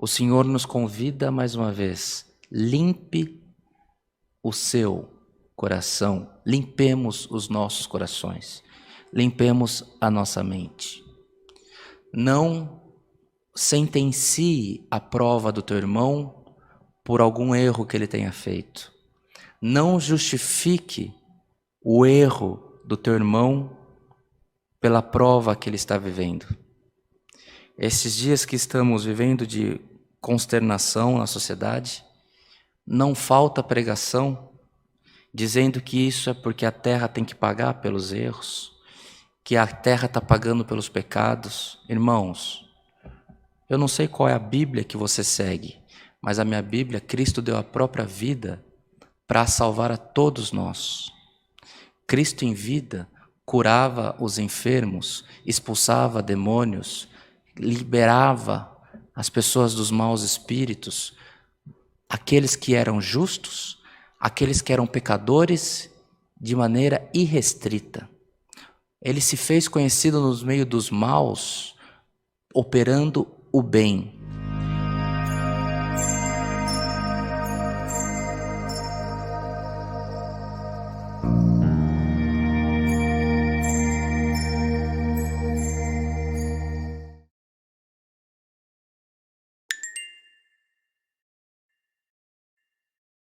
o Senhor nos convida mais uma vez: limpe o seu coração, limpemos os nossos corações, limpemos a nossa mente. Não sentencie a prova do teu irmão por algum erro que ele tenha feito. Não justifique o erro do teu irmão pela prova que ele está vivendo. Esses dias que estamos vivendo de consternação na sociedade, não falta pregação dizendo que isso é porque a terra tem que pagar pelos erros, que a terra está pagando pelos pecados. Irmãos, eu não sei qual é a Bíblia que você segue, mas a minha Bíblia, Cristo deu a própria vida para salvar a todos nós. Cristo em vida curava os enfermos, expulsava demônios, liberava as pessoas dos maus espíritos, aqueles que eram justos, aqueles que eram pecadores, de maneira irrestrita. Ele se fez conhecido nos meios dos maus, operando o bem.